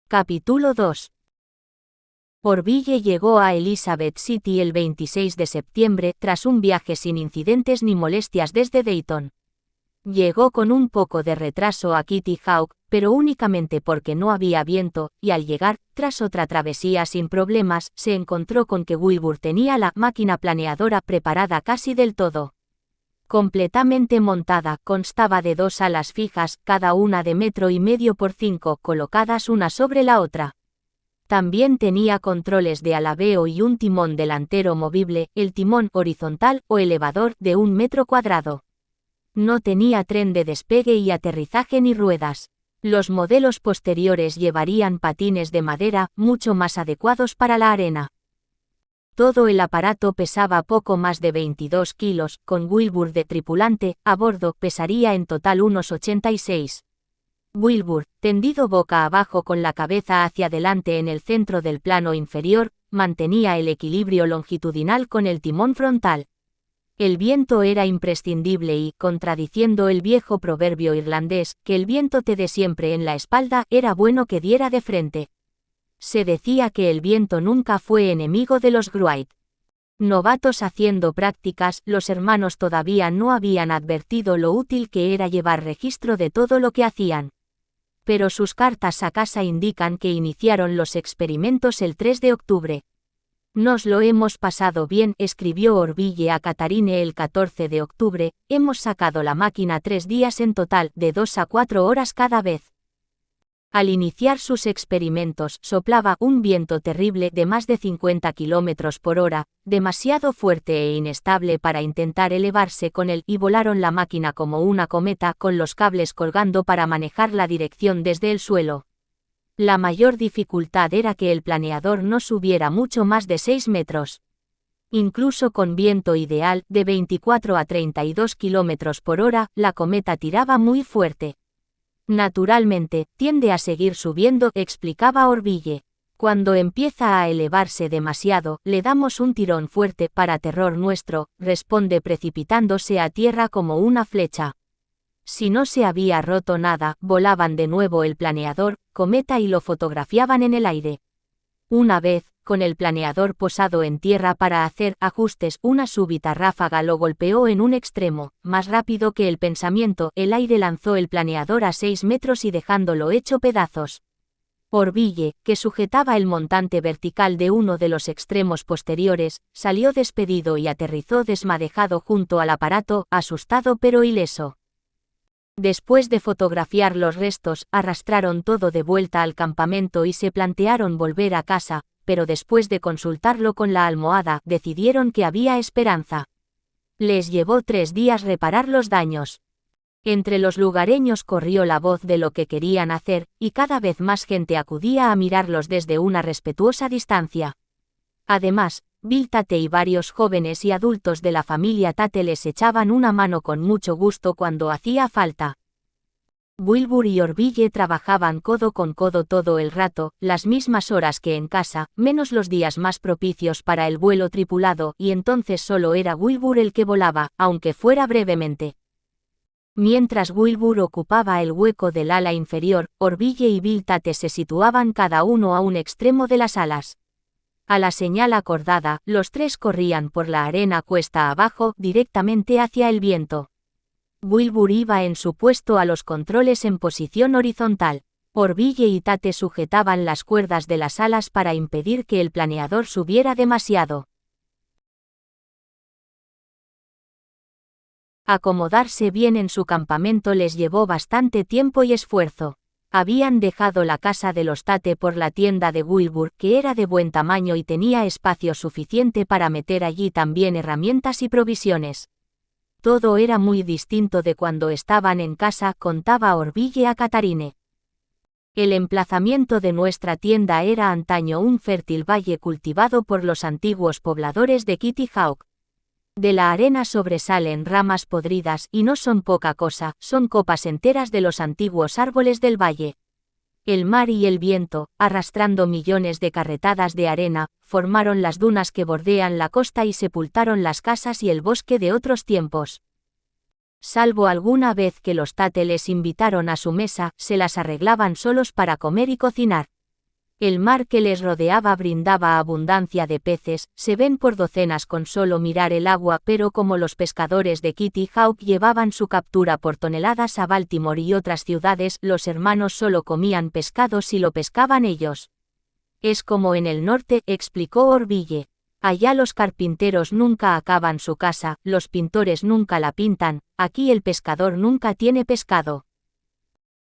Capítulo 2. Orville llegó a Elizabeth City el 26 de septiembre tras un viaje sin incidentes ni molestias desde Dayton. Llegó con un poco de retraso a Kitty Hawk, pero únicamente porque no había viento, y al llegar, tras otra travesía sin problemas, se encontró con que Wilbur tenía la máquina planeadora preparada casi del todo. Completamente montada, constaba de 2 alas fijas, cada una de 1,5 metros por 5, colocadas una sobre la otra. También tenía controles de alabeo y un timón delantero movible, el timón horizontal o elevador de 1 metro cuadrado. No tenía tren de despegue y aterrizaje ni ruedas. Los modelos posteriores llevarían patines de madera, mucho más adecuados para la arena. Todo el aparato pesaba poco más de 22 kilos, con Wilbur de tripulante, a bordo pesaría en total unos 86. Wilbur, tendido boca abajo con la cabeza hacia adelante en el centro del plano inferior, mantenía el equilibrio longitudinal con el timón frontal. El viento era imprescindible y, contradiciendo el viejo proverbio irlandés, que el viento te dé siempre en la espalda, era bueno que diera de frente. Se decía que el viento nunca fue enemigo de los Wright. Novatos haciendo prácticas, los hermanos todavía no habían advertido lo útil que era llevar registro de todo lo que hacían. Pero sus cartas a casa indican que iniciaron los experimentos el 3 de octubre. Nos lo hemos pasado bien, escribió Orville a Catharine el 14 de octubre, hemos sacado la máquina 3 días en total, de 2 a 4 horas cada vez. Al iniciar sus experimentos, soplaba un viento terrible de más de 50 kilómetros por hora, demasiado fuerte e inestable para intentar elevarse con él, y volaron la máquina como una cometa, con los cables colgando para manejar la dirección desde el suelo. La mayor dificultad era que el planeador no subiera mucho más de 6 metros. Incluso con viento ideal, de 24 a 32 kilómetros por hora, la cometa tiraba muy fuerte. Naturalmente, tiende a seguir subiendo, explicaba Orville. Cuando empieza a elevarse demasiado, le damos un tirón fuerte, para terror nuestro, responde precipitándose a tierra como una flecha. Si no se había roto nada, volaban de nuevo el planeador, cometa y lo fotografiaban en el aire. Una vez, con el planeador posado en tierra para hacer ajustes, una súbita ráfaga lo golpeó en un extremo, más rápido que el pensamiento, el aire lanzó el planeador a 6 metros y dejándolo hecho pedazos. Orville, que sujetaba el montante vertical de uno de los extremos posteriores, salió despedido y aterrizó desmadejado junto al aparato, asustado pero ileso. Después de fotografiar los restos, arrastraron todo de vuelta al campamento y se plantearon volver a casa, pero después de consultarlo con la almohada, decidieron que había esperanza. Les llevó 3 días reparar los daños. Entre los lugareños corrió la voz de lo que querían hacer, y cada vez más gente acudía a mirarlos desde una respetuosa distancia. Además, Bill Tate y varios jóvenes y adultos de la familia Tate les echaban una mano con mucho gusto cuando hacía falta. Wilbur y Orville trabajaban codo con codo todo el rato, las mismas horas que en casa, menos los días más propicios para el vuelo tripulado, y entonces solo era Wilbur el que volaba, aunque fuera brevemente. Mientras Wilbur ocupaba el hueco del ala inferior, Orville y Bill Tate se situaban cada uno a un extremo de las alas. A la señal acordada, los 3 corrían por la arena cuesta abajo, directamente hacia el viento. Wilbur iba en su puesto a los controles en posición horizontal. Orville y Tate sujetaban las cuerdas de las alas para impedir que el planeador subiera demasiado. Acomodarse bien en su campamento les llevó bastante tiempo y esfuerzo. Habían dejado la casa de los Tate por la tienda de Wilbur, que era de buen tamaño y tenía espacio suficiente para meter allí también herramientas y provisiones. Todo era muy distinto de cuando estaban en casa, contaba Orville a Catharine. El emplazamiento de nuestra tienda era antaño un fértil valle cultivado por los antiguos pobladores de Kitty Hawk. De la arena sobresalen ramas podridas y no son poca cosa, son copas enteras de los antiguos árboles del valle. El mar y el viento, arrastrando millones de carretadas de arena, formaron las dunas que bordean la costa y sepultaron las casas y el bosque de otros tiempos. Salvo alguna vez que los Tate les invitaron a su mesa, se las arreglaban solos para comer y cocinar. El mar que les rodeaba brindaba abundancia de peces, se ven por docenas con solo mirar el agua, pero como los pescadores de Kitty Hawk llevaban su captura por toneladas a Baltimore y otras ciudades, los hermanos solo comían pescado si lo pescaban ellos. Es como en el norte, explicó Orville. Allá los carpinteros nunca acaban su casa, los pintores nunca la pintan, aquí el pescador nunca tiene pescado.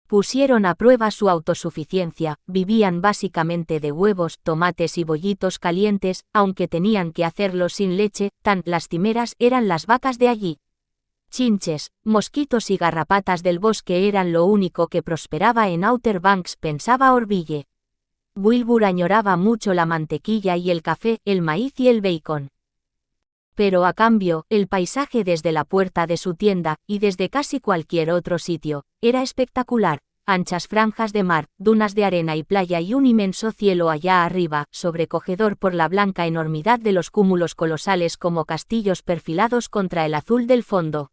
Pusieron a prueba su autosuficiencia, vivían básicamente de huevos, tomates y bollitos calientes, aunque tenían que hacerlo sin leche, tan lastimeras eran las vacas de allí. Chinches, mosquitos y garrapatas del bosque eran lo único que prosperaba en Outer Banks, pensaba Orville. Wilbur añoraba mucho la mantequilla y el café, el maíz y el bacon. Pero a cambio, el paisaje desde la puerta de su tienda, y desde casi cualquier otro sitio, era espectacular. Anchas franjas de mar, dunas de arena y playa y un inmenso cielo allá arriba, sobrecogedor por la blanca enormidad de los cúmulos colosales como castillos perfilados contra el azul del fondo.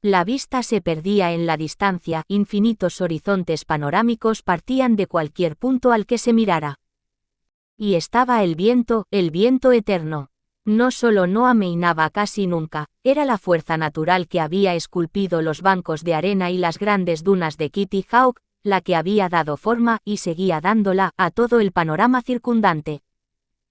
La vista se perdía en la distancia, infinitos horizontes panorámicos partían de cualquier punto al que se mirara. Y estaba el viento eterno. No solo no ameinaba casi nunca, era la fuerza natural que había esculpido los bancos de arena y las grandes dunas de Kitty Hawk, la que había dado forma, y seguía dándola, a todo el panorama circundante.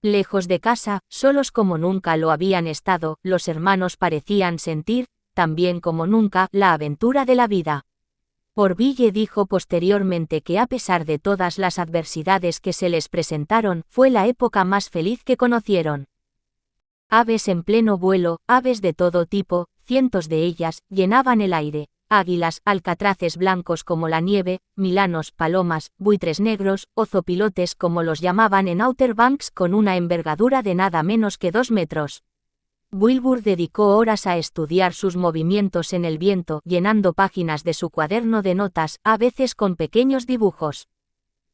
Lejos de casa, solos como nunca lo habían estado, los hermanos parecían sentir, también como nunca, la aventura de la vida. Orville dijo posteriormente que a pesar de todas las adversidades que se les presentaron, fue la época más feliz que conocieron. Aves en pleno vuelo, aves de todo tipo, cientos de ellas, llenaban el aire. Águilas, alcatraces blancos como la nieve, milanos, palomas, buitres negros, o zopilotes como los llamaban en Outer Banks con una envergadura de nada menos que 2 metros. Wilbur dedicó horas a estudiar sus movimientos en el viento, llenando páginas de su cuaderno de notas, a veces con pequeños dibujos.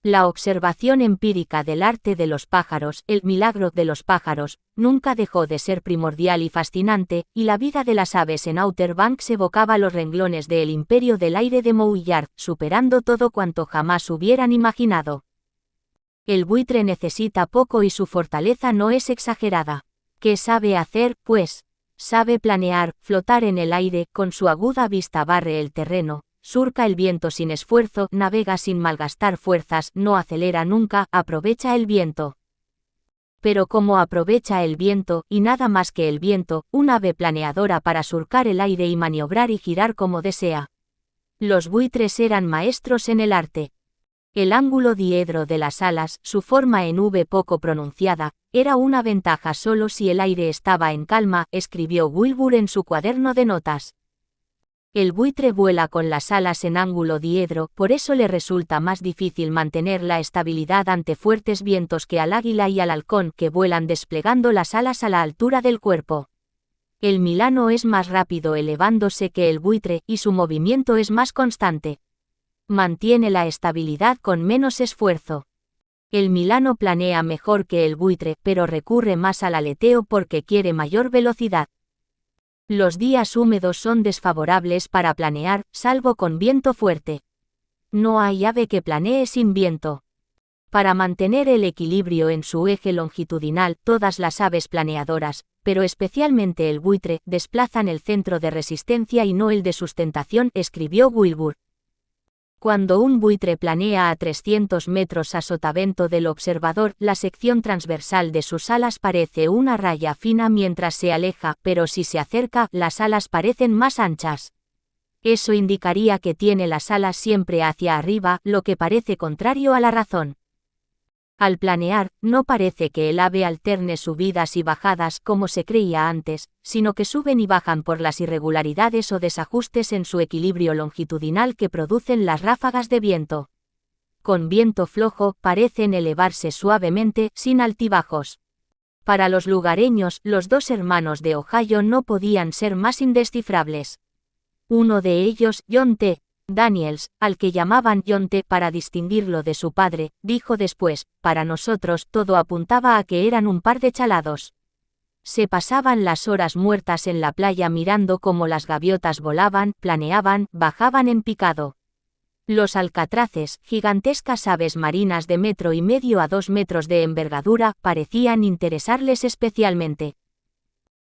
La observación empírica del arte de los pájaros, el milagro de los pájaros, nunca dejó de ser primordial y fascinante, y la vida de las aves en Outer Banks evocaba los renglones de El imperio del aire de Mouillard, superando todo cuanto jamás hubieran imaginado. El buitre necesita poco y su fortaleza no es exagerada. ¿Qué sabe hacer, pues? Sabe planear, flotar en el aire, con su aguda vista barre el terreno. Surca el viento sin esfuerzo, navega sin malgastar fuerzas, no acelera nunca, aprovecha el viento. Pero como aprovecha el viento, y nada más que el viento, un ave planeadora para surcar el aire y maniobrar y girar como desea. Los buitres eran maestros en el arte. El ángulo diedro de las alas, su forma en V poco pronunciada, era una ventaja solo si el aire estaba en calma, escribió Wilbur en su cuaderno de notas. El buitre vuela con las alas en ángulo diedro, por eso le resulta más difícil mantener la estabilidad ante fuertes vientos que al águila y al halcón que vuelan desplegando las alas a la altura del cuerpo. El milano es más rápido elevándose que el buitre, y su movimiento es más constante. Mantiene la estabilidad con menos esfuerzo. El milano planea mejor que el buitre, pero recurre más al aleteo porque quiere mayor velocidad. Los días húmedos son desfavorables para planear, salvo con viento fuerte. No hay ave que planee sin viento. Para mantener el equilibrio en su eje longitudinal, todas las aves planeadoras, pero especialmente el buitre, desplazan el centro de resistencia y no el de sustentación, escribió Wilbur. Cuando un buitre planea a 300 metros a sotavento del observador, la sección transversal de sus alas parece una raya fina mientras se aleja, pero si se acerca, las alas parecen más anchas. Eso indicaría que tiene las alas siempre hacia arriba, lo que parece contrario a la razón. Al planear, no parece que el ave alterne subidas y bajadas como se creía antes, sino que suben y bajan por las irregularidades o desajustes en su equilibrio longitudinal que producen las ráfagas de viento. Con viento flojo, parecen elevarse suavemente, sin altibajos. Para los lugareños, los dos hermanos de Ohio no podían ser más indescifrables. Uno de ellos, John T. Daniels, al que llamaban John T. para distinguirlo de su padre, dijo después, para nosotros todo apuntaba a que eran un par de chalados. Se pasaban las horas muertas en la playa mirando cómo las gaviotas volaban, planeaban, bajaban en picado. Los alcatraces, gigantescas aves marinas de 1,5 a 2 metros de envergadura, parecían interesarles especialmente.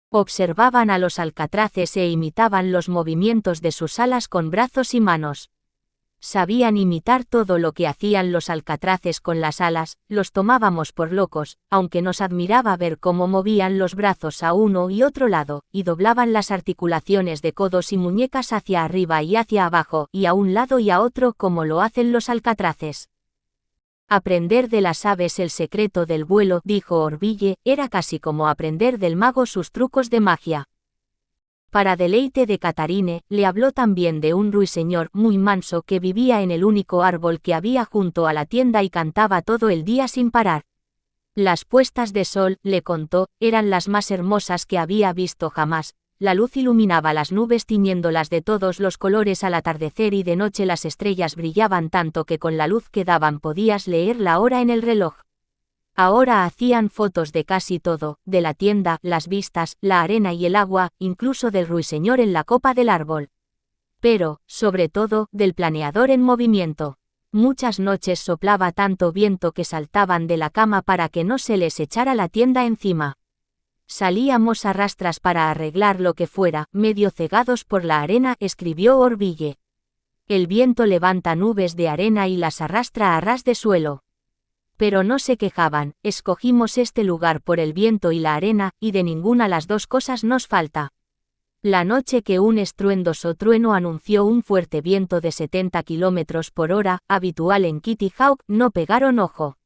Observaban a los alcatraces e imitaban los movimientos de sus alas con brazos y manos. Sabían imitar todo lo que hacían los alcatraces con las alas, los tomábamos por locos, aunque nos admiraba ver cómo movían los brazos a uno y otro lado, y doblaban las articulaciones de codos y muñecas hacia arriba y hacia abajo, y a un lado y a otro como lo hacen los alcatraces. Aprender de las aves el secreto del vuelo, dijo Orville, era casi como aprender del mago sus trucos de magia. Para deleite de Catharine, le habló también de un ruiseñor muy manso que vivía en el único árbol que había junto a la tienda y cantaba todo el día sin parar. Las puestas de sol, le contó, eran las más hermosas que había visto jamás. La luz iluminaba las nubes tiñéndolas de todos los colores al atardecer y de noche las estrellas brillaban tanto que con la luz que daban podías leer la hora en el reloj. Ahora hacían fotos de casi todo, de la tienda, las vistas, la arena y el agua, incluso del ruiseñor en la copa del árbol. Pero, sobre todo, del planeador en movimiento. Muchas noches soplaba tanto viento que saltaban de la cama para que no se les echara la tienda encima. Salíamos a rastras para arreglar lo que fuera, medio cegados por la arena, escribió Orville. El viento levanta nubes de arena y las arrastra a ras de suelo. Pero no se quejaban, escogimos este lugar por el viento y la arena, y de ninguna las dos cosas nos falta. La noche que un estruendoso trueno anunció un fuerte viento de 70 kilómetros por hora, habitual en Kitty Hawk, no pegaron ojo.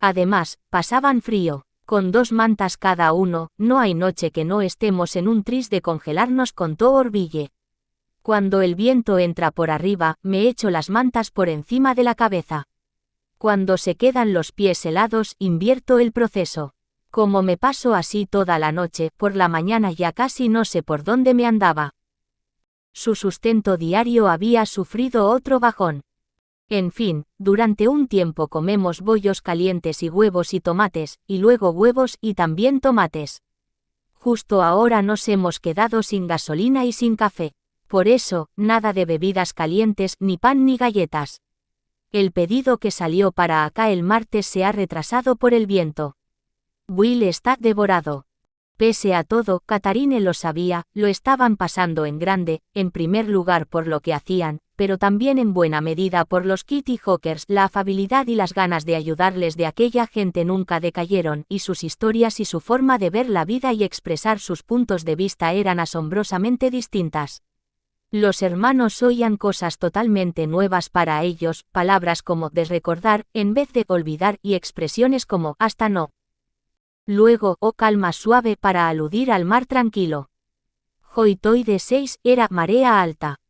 Además, pasaban frío, con 2 mantas cada uno, no hay noche que no estemos en un tris de congelarnos, contó Orville. Cuando el viento entra por arriba, me echo las mantas por encima de la cabeza. Cuando se quedan los pies helados, invierto el proceso. Como me paso así toda la noche, por la mañana ya casi no sé por dónde me andaba. Su sustento diario había sufrido otro bajón. En fin, durante un tiempo comemos bollos calientes y huevos y tomates, y luego huevos y también tomates. Justo ahora nos hemos quedado sin gasolina y sin café. Por eso, nada de bebidas calientes, ni pan ni galletas. El pedido que salió para acá el martes se ha retrasado por el viento. Will está devorado. Pese a todo, Catharine lo sabía, lo estaban pasando en grande, en primer lugar por lo que hacían, pero también en buena medida por los Kitty Hawkers. La afabilidad y las ganas de ayudarles de aquella gente nunca decayeron, y sus historias y su forma de ver la vida y expresar sus puntos de vista eran asombrosamente distintas. Los hermanos oían cosas totalmente nuevas para ellos, palabras como desrecordar, en vez de olvidar, y expresiones como hasta no. Luego, calma suave para aludir al mar tranquilo. Hoitoide 6 era marea alta.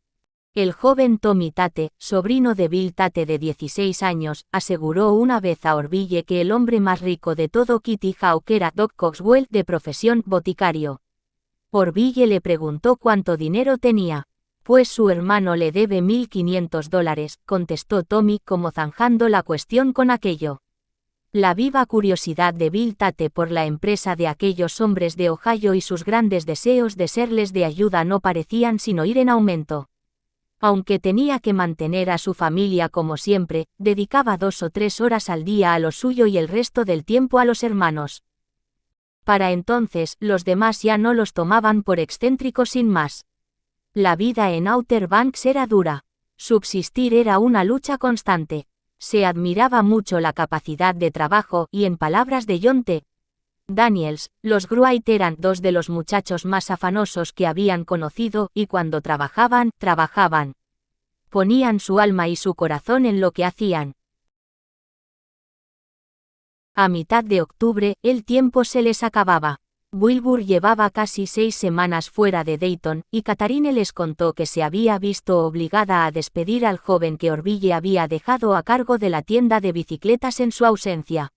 El joven Tommy Tate, sobrino de Bill Tate de 16 años, aseguró una vez a Orville que el hombre más rico de todo Kitty Hawk era Doc Coxwell, de profesión boticario. Orville le preguntó cuánto dinero tenía. Pues su hermano le debe $1,500, contestó Tommy, como zanjando la cuestión con aquello. La viva curiosidad de Bill Tate por la empresa de aquellos hombres de Ohio y sus grandes deseos de serles de ayuda no parecían sino ir en aumento. Aunque tenía que mantener a su familia como siempre, dedicaba 2 o 3 horas al día a lo suyo y el resto del tiempo a los hermanos. Para entonces, los demás ya no los tomaban por excéntricos sin más. La vida en Outer Banks era dura. Subsistir era una lucha constante. Se admiraba mucho la capacidad de trabajo y, en palabras de John T. Daniels, los Gruite eran 2 de los muchachos más afanosos que habían conocido, y cuando trabajaban. Ponían su alma y su corazón en lo que hacían. A mitad de octubre, el tiempo se les acababa. Wilbur llevaba casi 6 semanas fuera de Dayton, y Catharine les contó que se había visto obligada a despedir al joven que Orville había dejado a cargo de la tienda de bicicletas en su ausencia.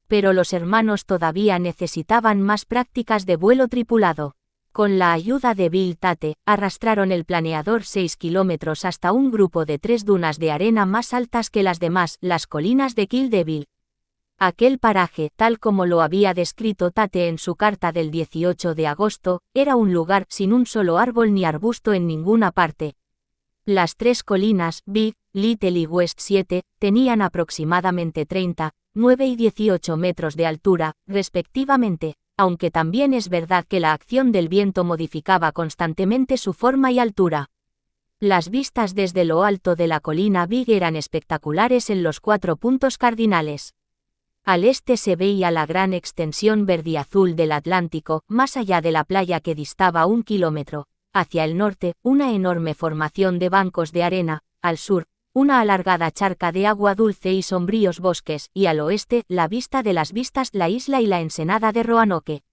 Pero los hermanos todavía necesitaban más prácticas de vuelo tripulado. Con la ayuda de Bill Tate, arrastraron el planeador 6 kilómetros hasta un grupo de 3 dunas de arena más altas que las demás, las colinas de Kill Devil. Aquel paraje, tal como lo había descrito Tate en su carta del 18 de agosto, era un lugar sin un solo árbol ni arbusto en ninguna parte. Las 3 colinas, Big, Little y West 7, tenían aproximadamente 30, 9 y 18 metros de altura, respectivamente, aunque también es verdad que la acción del viento modificaba constantemente su forma y altura. Las vistas desde lo alto de la colina Big eran espectaculares en los 4 puntos cardinales. Al este se veía la gran extensión verdiazul del Atlántico, más allá de la playa que distaba 1 kilómetro. Hacia el norte, una enorme formación de bancos de arena, al sur, una alargada charca de agua dulce y sombríos bosques, y al oeste, la vista de las vistas, la isla y la ensenada de Roanoke.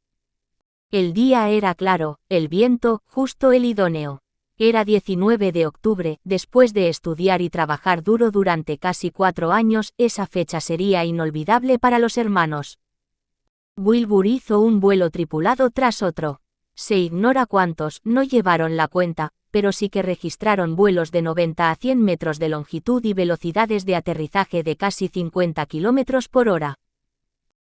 El día era claro, el viento, justo el idóneo. Era 19 de octubre, después de estudiar y trabajar duro durante casi 4 años, esa fecha sería inolvidable para los hermanos. Wilbur hizo un vuelo tripulado tras otro. Se ignora cuántos, no llevaron la cuenta, pero sí que registraron vuelos de 90 a 100 metros de longitud y velocidades de aterrizaje de casi 50 km por hora.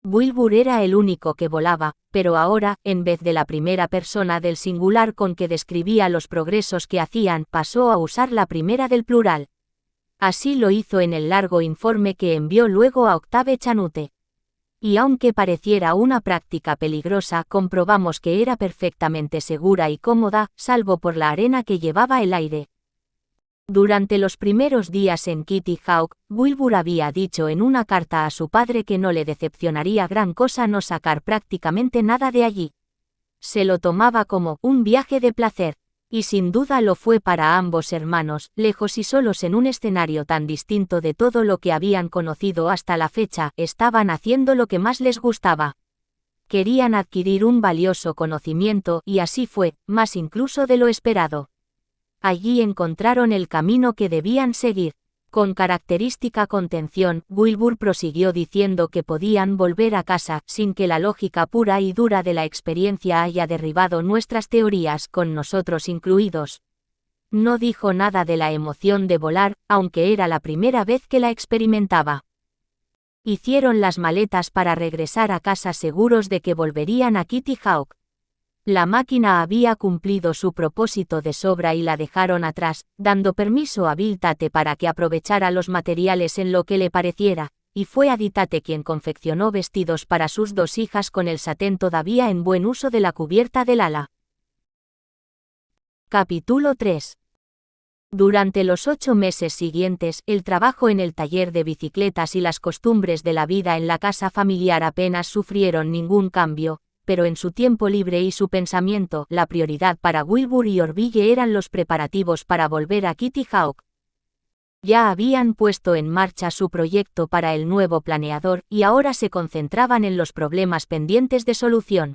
Wilbur era el único que volaba, pero ahora, en vez de la primera persona del singular con que describía los progresos que hacían, pasó a usar la primera del plural. Así lo hizo en el largo informe que envió luego a Octave Chanute. Y aunque pareciera una práctica peligrosa, comprobamos que era perfectamente segura y cómoda, salvo por la arena que llevaba el aire. Durante los primeros días en Kitty Hawk, Wilbur había dicho en una carta a su padre que no le decepcionaría gran cosa no sacar prácticamente nada de allí. Se lo tomaba como un viaje de placer, y sin duda lo fue para ambos hermanos, lejos y solos en un escenario tan distinto de todo lo que habían conocido hasta la fecha, estaban haciendo lo que más les gustaba. Querían adquirir un valioso conocimiento, y así fue, más incluso de lo esperado. Allí encontraron el camino que debían seguir. Con característica contención, Wilbur prosiguió diciendo que podían volver a casa, sin que la lógica pura y dura de la experiencia haya derribado nuestras teorías, con nosotros incluidos. No dijo nada de la emoción de volar, aunque era la primera vez que la experimentaba. Hicieron las maletas para regresar a casa seguros de que volverían a Kitty Hawk. La máquina había cumplido su propósito de sobra y la dejaron atrás, dando permiso a Bill Tate para que aprovechara los materiales en lo que le pareciera, y fue Addie Tate quien confeccionó vestidos para sus 2 hijas con el satén todavía en buen uso de la cubierta del ala. Capítulo 3. Durante los 8 meses siguientes, el trabajo en el taller de bicicletas y las costumbres de la vida en la casa familiar apenas sufrieron ningún cambio. Pero en su tiempo libre y su pensamiento, la prioridad para Wilbur y Orville eran los preparativos para volver a Kitty Hawk. Ya habían puesto en marcha su proyecto para el nuevo planeador, y ahora se concentraban en los problemas pendientes de solución.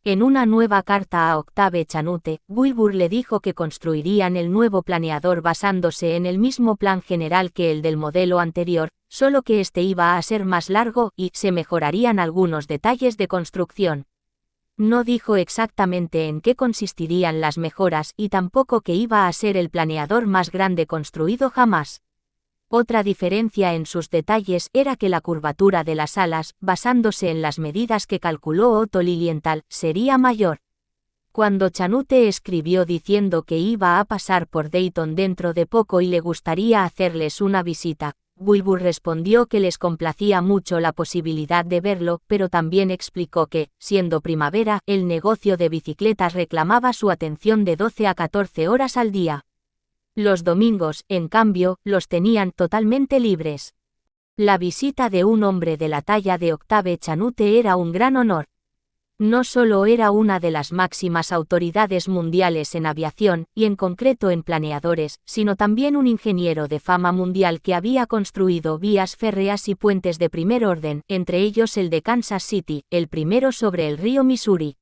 En una nueva carta a Octave Chanute, Wilbur le dijo que construirían el nuevo planeador basándose en el mismo plan general que el del modelo anterior, solo que este iba a ser más largo y se mejorarían algunos detalles de construcción. No dijo exactamente en qué consistirían las mejoras y tampoco que iba a ser el planeador más grande construido jamás. Otra diferencia en sus detalles era que la curvatura de las alas, basándose en las medidas que calculó Otto Lilienthal, sería mayor. Cuando Chanute escribió diciendo que iba a pasar por Dayton dentro de poco y le gustaría hacerles una visita, Wilbur respondió que les complacía mucho la posibilidad de verlo, pero también explicó que, siendo primavera, el negocio de bicicletas reclamaba su atención de 12 a 14 horas al día. Los domingos, en cambio, los tenían totalmente libres. La visita de un hombre de la talla de Octave Chanute era un gran honor. No solo era una de las máximas autoridades mundiales en aviación, y en concreto en planeadores, sino también un ingeniero de fama mundial que había construido vías férreas y puentes de primer orden, entre ellos el de Kansas City, el primero sobre el río Missouri.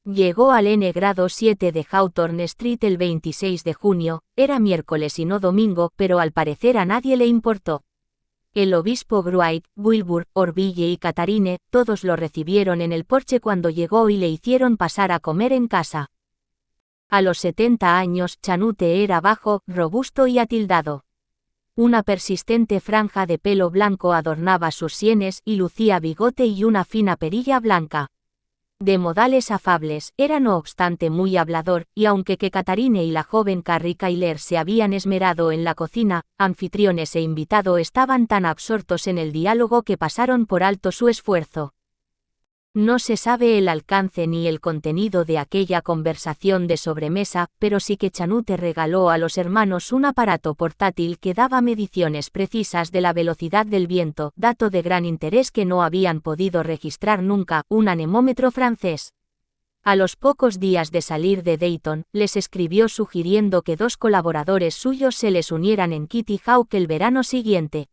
Llegó al N-7 de Hawthorne Street el 26 de junio, era miércoles y no domingo, pero al parecer a nadie le importó. El obispo Wright, Wilbur, Orville y Catharine, todos lo recibieron en el porche cuando llegó y le hicieron pasar a comer en casa. A los 70 años, Chanute era bajo, robusto y atildado. Una persistente franja de pelo blanco adornaba sus sienes y lucía bigote y una fina perilla blanca. De modales afables, era no obstante muy hablador, y aunque que Catharine y la joven Carrie Kyler se habían esmerado en la cocina, anfitriones e invitado estaban tan absortos en el diálogo que pasaron por alto su esfuerzo. No se sabe el alcance ni el contenido de aquella conversación de sobremesa, pero sí que Chanute regaló a los hermanos un aparato portátil que daba mediciones precisas de la velocidad del viento, dato de gran interés que no habían podido registrar nunca, un anemómetro francés. A los pocos días de salir de Dayton, les escribió sugiriendo que 2 colaboradores suyos se les unieran en Kitty Hawk el verano siguiente.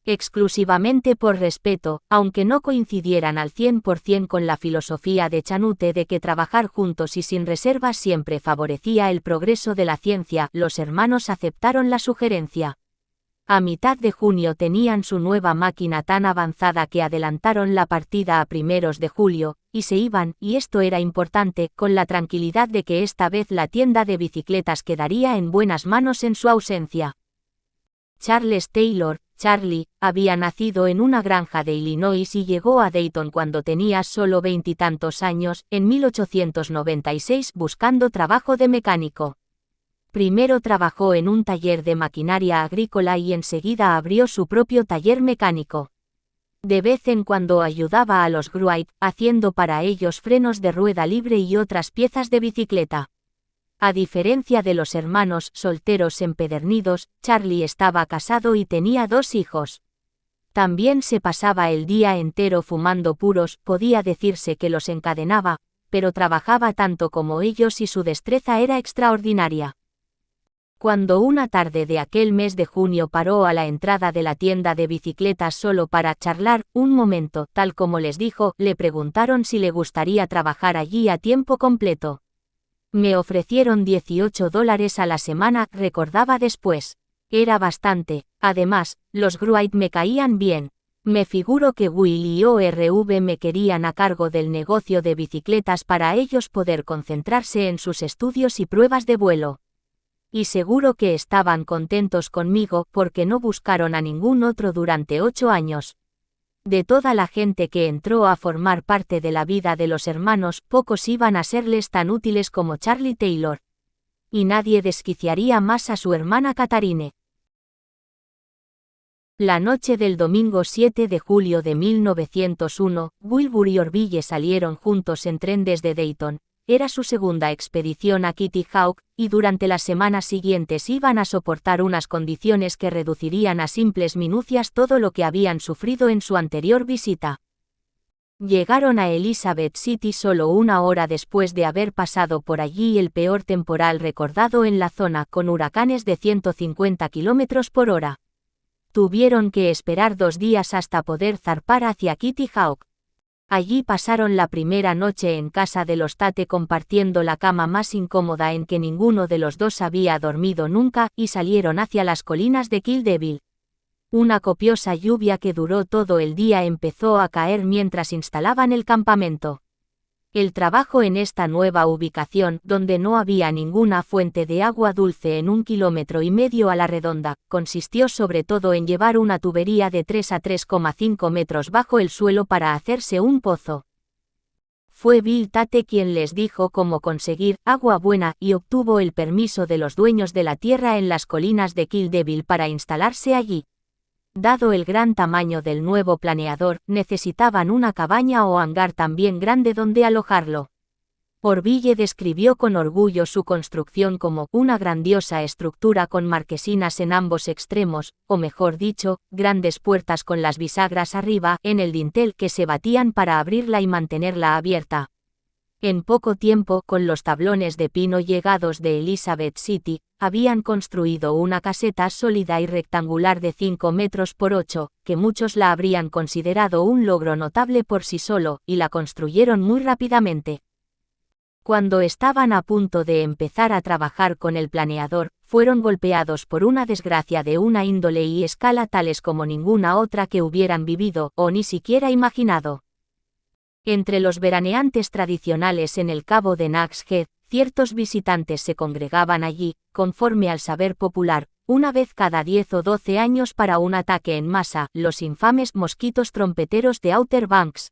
Exclusivamente por respeto, aunque no coincidieran al 100% con la filosofía de Chanute de que trabajar juntos y sin reservas siempre favorecía el progreso de la ciencia, los hermanos aceptaron la sugerencia. A mitad de junio tenían su nueva máquina tan avanzada que adelantaron la partida a primeros de julio, y se iban, y esto era importante, con la tranquilidad de que esta vez la tienda de bicicletas quedaría en buenas manos en su ausencia. Charles Taylor, Charlie, había nacido en una granja de Illinois y llegó a Dayton cuando tenía solo 20 y tantos años, en 1896 buscando trabajo de mecánico. Primero trabajó en un taller de maquinaria agrícola y enseguida abrió su propio taller mecánico. De vez en cuando ayudaba a los Wright, haciendo para ellos frenos de rueda libre y otras piezas de bicicleta. A diferencia de los hermanos solteros empedernidos, Charlie estaba casado y tenía 2 hijos. También se pasaba el día entero fumando puros, podía decirse que los encadenaba, pero trabajaba tanto como ellos y su destreza era extraordinaria. Cuando una tarde de aquel mes de junio paró a la entrada de la tienda de bicicletas solo para charlar, un momento, tal como les dijo, le preguntaron si le gustaría trabajar allí a tiempo completo. Me ofrecieron $18 a la semana, recordaba después. Era bastante. Además, los Wright me caían bien. Me figuro que Will y ORV me querían a cargo del negocio de bicicletas para ellos poder concentrarse en sus estudios y pruebas de vuelo. Y seguro que estaban contentos conmigo porque no buscaron a ningún otro durante 8 años. De toda la gente que entró a formar parte de la vida de los hermanos, pocos iban a serles tan útiles como Charlie Taylor. Y nadie desquiciaría más a su hermana Catharine. La noche del domingo 7 de julio de 1901, Wilbur y Orville salieron juntos en tren desde Dayton. Era su segunda expedición a Kitty Hawk, y durante las semanas siguientes iban a soportar unas condiciones que reducirían a simples minucias todo lo que habían sufrido en su anterior visita. Llegaron a Elizabeth City solo 1 hora después de haber pasado por allí el peor temporal recordado en la zona, con huracanes de 150 km por hora. Tuvieron que esperar 2 días hasta poder zarpar hacia Kitty Hawk. Allí pasaron la primera noche en casa de los Tate compartiendo la cama más incómoda en que ninguno de los dos había dormido nunca, y salieron hacia las colinas de Kill Devil. Una copiosa lluvia que duró todo el día empezó a caer mientras instalaban el campamento. El trabajo en esta nueva ubicación, donde no había ninguna fuente de agua dulce en 1,5 kilómetros a la redonda, consistió sobre todo en llevar una tubería de 3 a 3,5 metros bajo el suelo para hacerse un pozo. Fue Bill Tate quien les dijo cómo conseguir agua buena y obtuvo el permiso de los dueños de la tierra en las colinas de Kill Devil para instalarse allí. Dado el gran tamaño del nuevo planeador, necesitaban una cabaña o hangar también grande donde alojarlo. Orville describió con orgullo su construcción como una grandiosa estructura con marquesinas en ambos extremos, o mejor dicho, grandes puertas con las bisagras arriba, en el dintel que se batían para abrirla y mantenerla abierta. En poco tiempo, con los tablones de pino llegados de Elizabeth City, habían construido una caseta sólida y rectangular de 5 metros por 8, que muchos la habrían considerado un logro notable por sí solo, y la construyeron muy rápidamente. Cuando estaban a punto de empezar a trabajar con el planeador, fueron golpeados por una desgracia de una índole y escala tales como ninguna otra que hubieran vivido, o ni siquiera imaginado. Entre los veraneantes tradicionales en el cabo de Nags Head, ciertos visitantes se congregaban allí, conforme al saber popular, una vez cada 10 o 12 años para un ataque en masa, los infames mosquitos trompeteros de Outer Banks.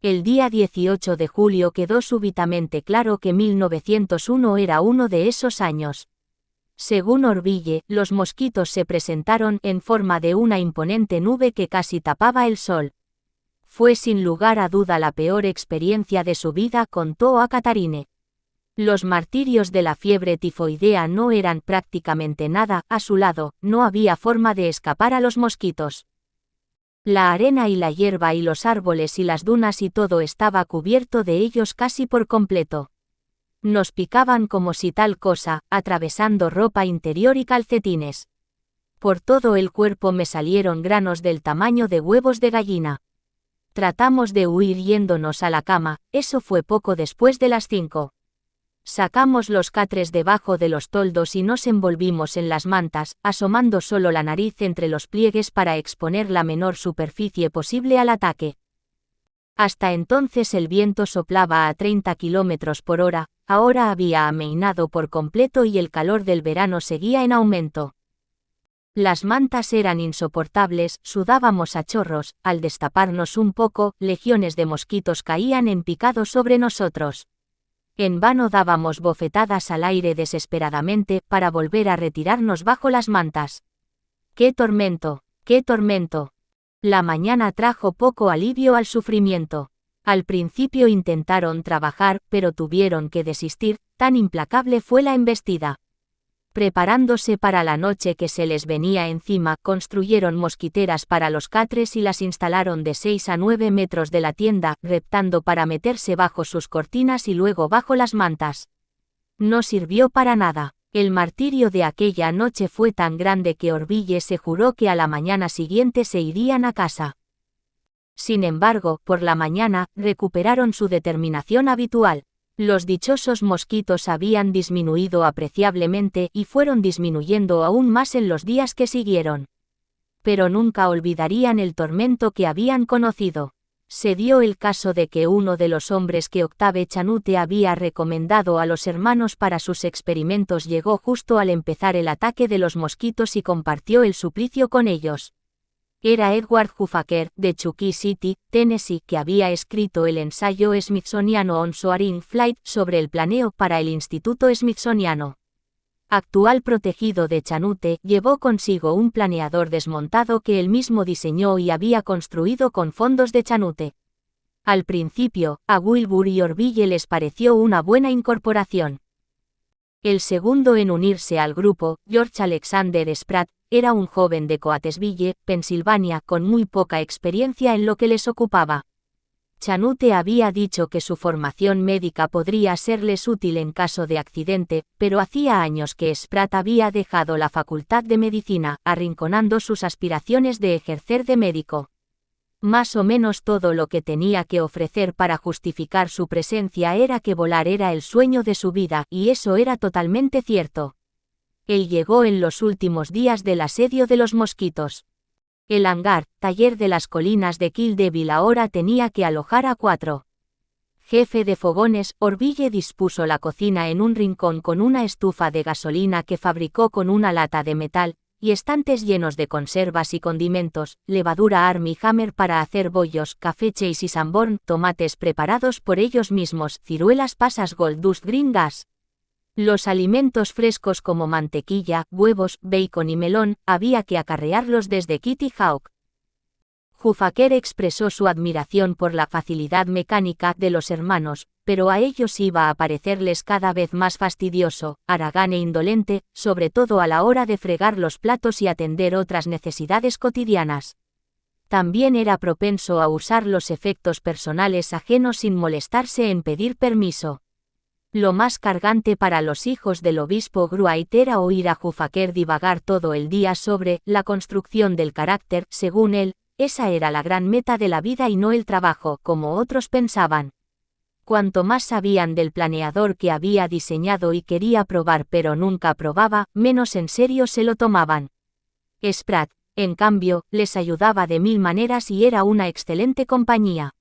El día 18 de julio quedó súbitamente claro que 1901 era uno de esos años. Según Orville, los mosquitos se presentaron en forma de una imponente nube que casi tapaba el sol. Fue sin lugar a duda la peor experiencia de su vida, contó a Catharine. Los martirios de la fiebre tifoidea no eran prácticamente nada, a su lado, no había forma de escapar a los mosquitos. La arena y la hierba y los árboles y las dunas y todo estaba cubierto de ellos casi por completo. Nos picaban como si tal cosa, atravesando ropa interior y calcetines. Por todo el cuerpo me salieron granos del tamaño de huevos de gallina. Tratamos de huir yéndonos a la cama, eso fue poco después de las 5. Sacamos los catres debajo de los toldos y nos envolvimos en las mantas, asomando solo la nariz entre los pliegues para exponer la menor superficie posible al ataque. Hasta entonces el viento soplaba a 30 kilómetros por hora, ahora había amainado por completo y el calor del verano seguía en aumento. Las mantas eran insoportables, sudábamos a chorros, al destaparnos un poco, legiones de mosquitos caían en picado sobre nosotros. En vano dábamos bofetadas al aire desesperadamente para volver a retirarnos bajo las mantas. ¡Qué tormento! ¡Qué tormento! La mañana trajo poco alivio al sufrimiento. Al principio intentaron trabajar, pero tuvieron que desistir, tan implacable fue la embestida. Preparándose para la noche que se les venía encima, construyeron mosquiteras para los catres y las instalaron de 6 a 9 metros de la tienda, reptando para meterse bajo sus cortinas y luego bajo las mantas. No sirvió para nada. El martirio de aquella noche fue tan grande que Orville se juró que a la mañana siguiente se irían a casa. Sin embargo, por la mañana, recuperaron su determinación habitual. Los dichosos mosquitos habían disminuido apreciablemente y fueron disminuyendo aún más en los días que siguieron. Pero nunca olvidarían el tormento que habían conocido. Se dio el caso de que uno de los hombres que Octave Chanute había recomendado a los hermanos para sus experimentos llegó justo al empezar el ataque de los mosquitos y compartió el suplicio con ellos. Era Edward Huffaker, de Chuckey City, Tennessee, que había escrito el ensayo Smithsoniano on Soaring Flight sobre el planeo para el Instituto Smithsoniano. Actual protegido de Chanute, llevó consigo un planeador desmontado que él mismo diseñó y había construido con fondos de Chanute. Al principio, a Wilbur y Orville les pareció una buena incorporación. El segundo en unirse al grupo, George Alexander Spratt, era un joven de Coatesville, Pensilvania, con muy poca experiencia en lo que les ocupaba. Chanute había dicho que su formación médica podría serles útil en caso de accidente, pero hacía años que Spratt había dejado la facultad de medicina, arrinconando sus aspiraciones de ejercer de médico. Más o menos todo lo que tenía que ofrecer para justificar su presencia era que volar era el sueño de su vida, y eso era totalmente cierto. Él llegó en los últimos días del asedio de los mosquitos. El hangar, taller de las colinas de Kill Devil ahora tenía que alojar a 4. Jefe de fogones, Orville dispuso la cocina en un rincón con una estufa de gasolina que fabricó con una lata de metal, y estantes llenos de conservas y condimentos, levadura Army Hammer para hacer bollos, café Chase y Sanborn, tomates preparados por ellos mismos, ciruelas pasas Gold Dust Green Gas. Los alimentos frescos como mantequilla, huevos, bacon y melón, había que acarrearlos desde Kitty Hawk. Huffaker expresó su admiración por la facilidad mecánica de los hermanos, pero a ellos iba a parecerles cada vez más fastidioso, haragán e indolente, sobre todo a la hora de fregar los platos y atender otras necesidades cotidianas. También era propenso a usar los efectos personales ajenos sin molestarse en pedir permiso. Lo más cargante para los hijos del obispo Gruait era oír a Huffaker divagar todo el día sobre la construcción del carácter, según él, esa era la gran meta de la vida y no el trabajo, como otros pensaban. Cuanto más sabían del planeador que había diseñado y quería probar pero nunca probaba, menos en serio se lo tomaban. Spratt, en cambio, les ayudaba de 1000 maneras y era una excelente compañía.